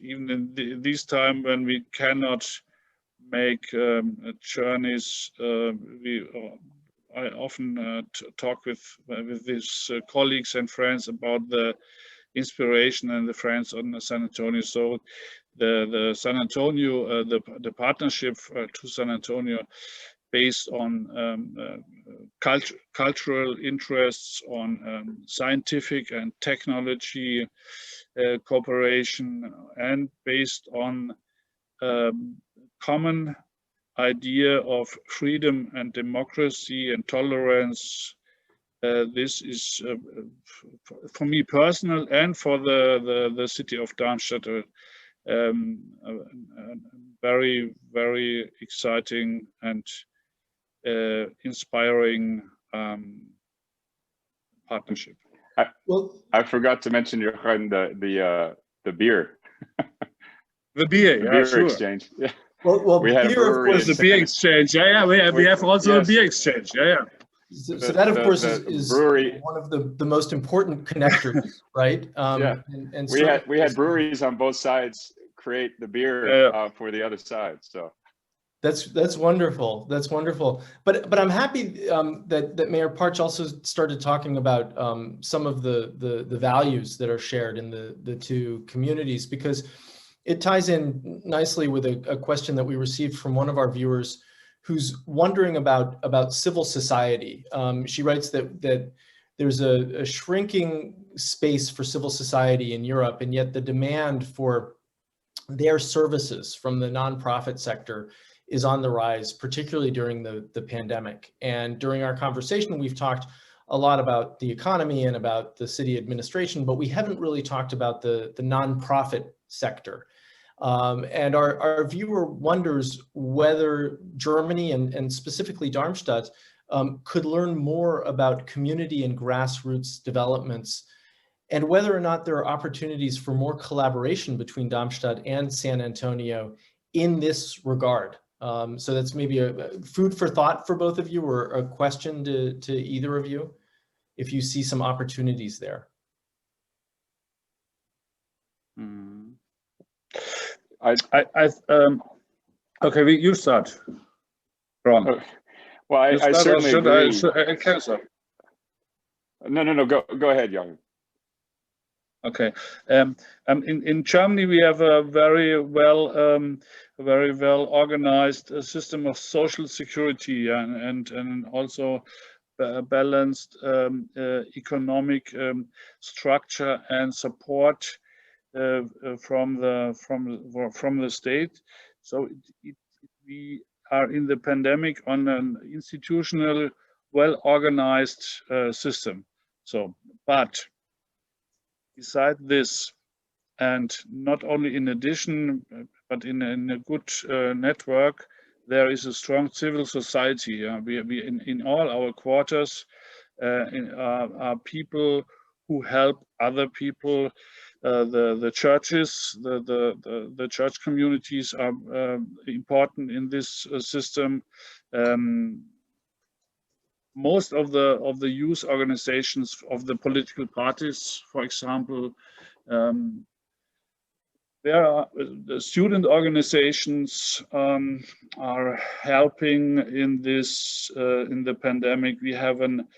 even in this time when we cannot make journeys, I often talk with these colleagues and friends about the inspiration and the friends on San Antonio. So the San Antonio, the partnership to San Antonio, based on cultural interests, on scientific and technology cooperation, and based on common idea of freedom and democracy and tolerance. This is for me personal and for the city of Darmstadt a very, very exciting and inspiring partnership. I forgot to mention, Jochen, the beer. The beer, the yeah, beer sure. exchange. Yeah. Well, we had beer, of course, the beer exchange. Yeah, we have also a beer exchange. Yeah. So that, of course, is brewery, one of the most important connectors, right? Yeah. And we had breweries on both sides create the beer for the other side. So that's wonderful. That's wonderful. But I'm happy that Mayor Partsch also started talking about some of the values that are shared in the two communities, because it ties in nicely with a question that we received from one of our viewers who's wondering about civil society. She writes that there's a shrinking space for civil society in Europe, and yet the demand for their services from the nonprofit sector is on the rise, particularly during the pandemic. And during our conversation, we've talked a lot about the economy and about the city administration, but we haven't really talked about the nonprofit sector. And our viewer wonders whether Germany and specifically Darmstadt could learn more about community and grassroots developments and whether or not there are opportunities for more collaboration between Darmstadt and San Antonio in this regard. So that's maybe a food for thought for both of you, or a question to either of you, if you see some opportunities there. Okay, you start, Ron. Well, I certainly agree. I can start? No, go ahead, Jochen. Okay. In Germany, we have a very well organized system of social security and also a balanced economic structure and support from the state. So we are in the pandemic on an institutional, well organized system. So, but beside this, and not only in addition, but in a good network, there is a strong civil society. We in all our quarters are people who help other people. The churches, the church communities are important in this system. Most of the youth organizations of the political parties, for example, there are the student organizations are helping in this in the pandemic. We have an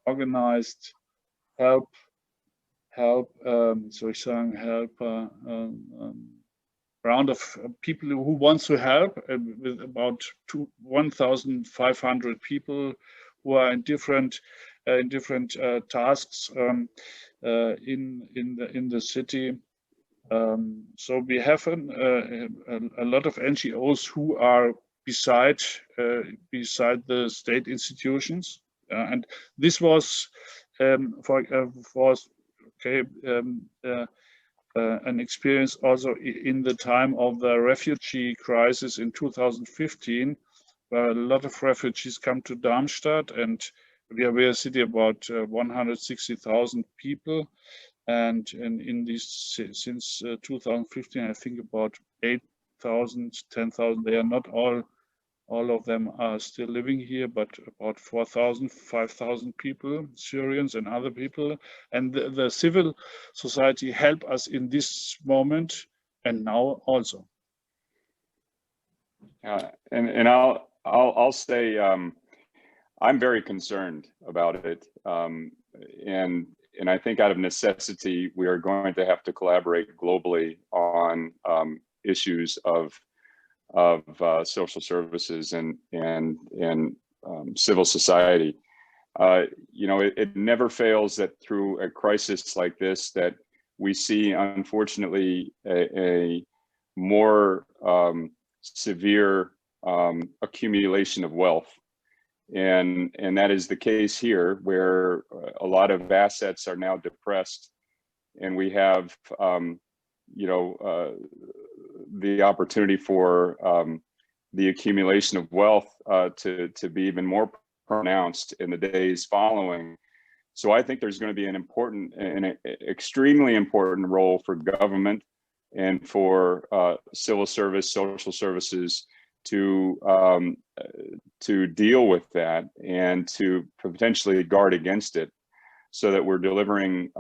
organized help round of people who wants to help with about 1,500 people who are in different tasks in the city. So we have a lot of NGOs who are beside the state institutions, and this was an experience also in the time of the refugee crisis in 2015, where a lot of refugees come to Darmstadt, and we are a city about 160,000 people, and in this since 2015, I think about 8,000, 10,000. They are not all of them are still living here, but about 4,000, 5,000 people, Syrians and other people. And the civil society help us in this moment and now also. And I'll say I'm very concerned about it, and I think out of necessity we are going to have to collaborate globally on issues of social services and civil society. You know, it never fails that through a crisis like this that we see, unfortunately, a more severe accumulation of wealth. And that is the case here, where a lot of assets are now depressed, and we have, you know, the opportunity for the accumulation of wealth to be even more pronounced in the days following. So I think there's going to be an extremely important role for government and for civil service, social services to deal with that and to potentially guard against it, so that we're delivering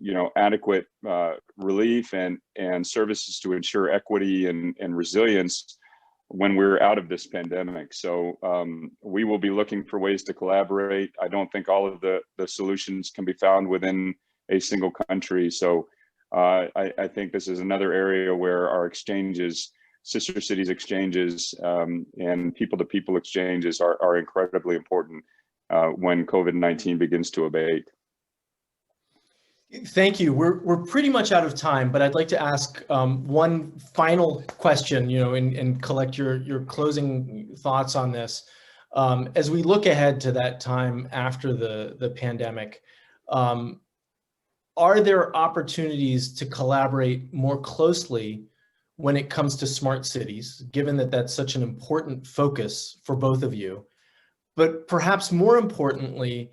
you know, adequate relief and services to ensure equity and resilience when we're out of this pandemic. So we will be looking for ways to collaborate. I don't think all of the solutions can be found within a single country. So I think this is another area where our exchanges, sister cities exchanges, and people-to-people exchanges are incredibly important when COVID-19 begins to abate. Thank you. We're pretty much out of time, but I'd like to ask one final question, you know, and collect your closing thoughts on this. As we look ahead to that time after the pandemic, are there opportunities to collaborate more closely when it comes to smart cities, given that that's such an important focus for both of you? But perhaps more importantly,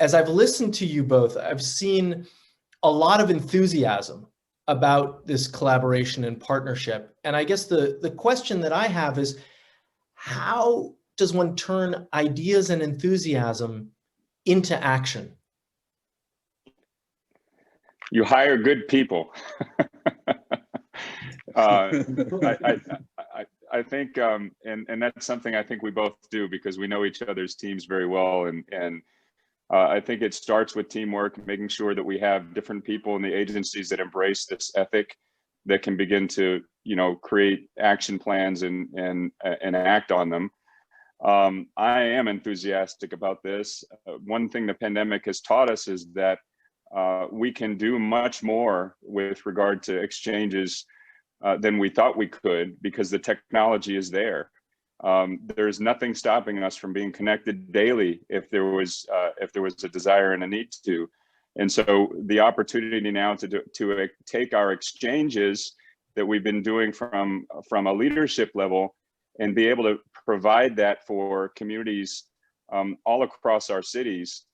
as I've listened to you both, I've seen a lot of enthusiasm about this collaboration and partnership. And I guess the question that I have is, how does one turn ideas and enthusiasm into action? You hire good people. I think, and that's something I think we both do because we know each other's teams very well. And I think it starts with teamwork, making sure that we have different people in the agencies that embrace this ethic, that can begin to, create action plans and act on them. I am enthusiastic about this. One thing the pandemic has taught us is that we can do much more with regard to exchanges than we thought we could, because the technology is there. There's nothing stopping us from being connected daily if there was a desire and a need to. And so the opportunity now to take our exchanges that we've been doing from a leadership level and be able to provide that for communities all across our cities.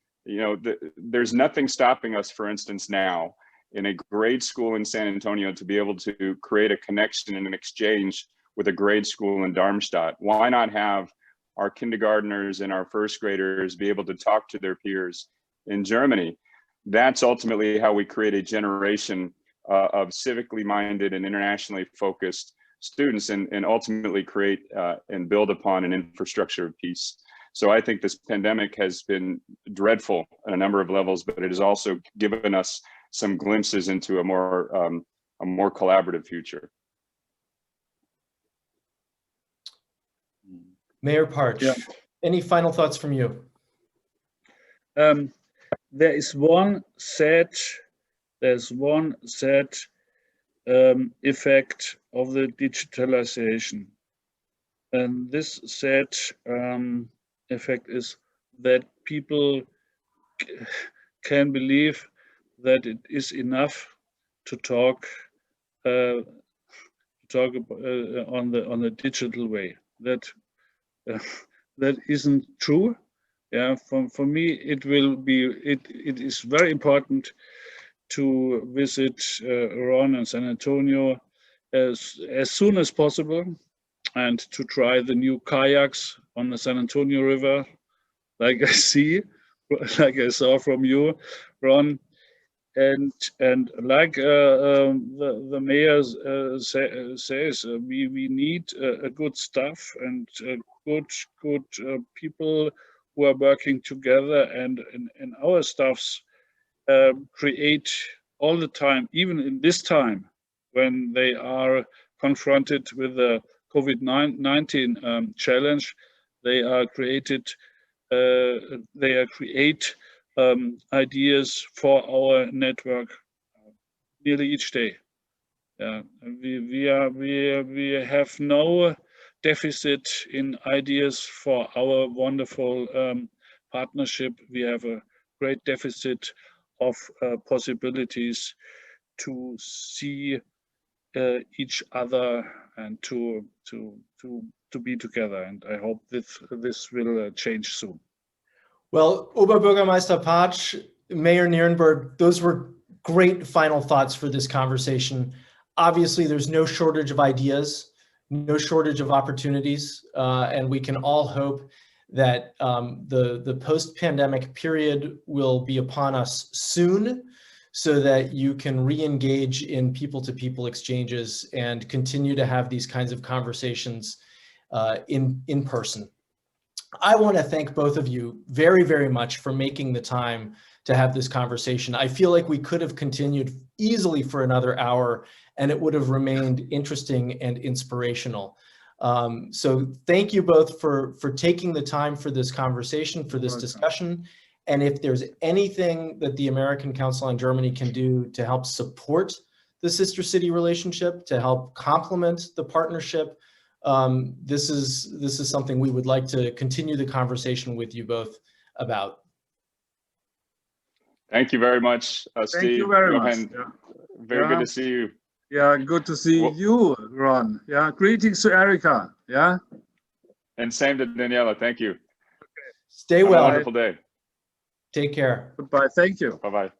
There's nothing stopping us, for instance, now in a grade school in San Antonio to be able to create a connection and an exchange with a grade school in Darmstadt. Why not have our kindergartners and our first graders be able to talk to their peers in Germany? That's ultimately how we create a generation of civically minded and internationally focused students, and ultimately create and build upon an infrastructure of peace. So I think this pandemic has been dreadful on a number of levels, but it has also given us some glimpses into a more collaborative future. Mayor Partsch, Yeah. Any final thoughts from you? There is one sad effect of the digitalization, and this sad effect is that people can believe that it is enough to talk on the digital way. That isn't true. Yeah, for me, it is very important to visit Ron and San Antonio as soon as possible, and to try the new kayaks on the San Antonio River, like I saw from you, Ron, and like the mayor says, we need a good staff and good people who are working together, and our staffs create all the time, even in this time when they are confronted with the COVID-19 challenge. They create ideas for our network nearly each day. We have no deficit in ideas for our wonderful partnership. We have a great deficit of possibilities to see each other and to be together. And I hope this will change soon. Well, Oberbürgermeister Partsch, Mayor Nirenberg, those were great final thoughts for this conversation. Obviously, there's no shortage of ideas, no shortage of opportunities, and we can all hope that the post-pandemic period will be upon us soon, so that you can re-engage in people-to-people exchanges and continue to have these kinds of conversations in person. I want to thank both of you very, very much for making the time to have this conversation. I feel like we could have continued easily for another hour, and it would have remained interesting and inspirational. So thank you both for taking the time for this conversation, for this discussion. And if there's anything that the American Council on Germany can do to help support the sister city relationship, to help complement the partnership, this is something we would like to continue the conversation with you both about. Thank you very much, Steve. Thank you very much. Yeah. Very good to see you. Yeah, good to see you, Ron. Yeah, greetings to Erica. Yeah. And same to Daniela. Thank you. Stay well. Have a wonderful day. Take care. Goodbye. Thank you. Bye-bye.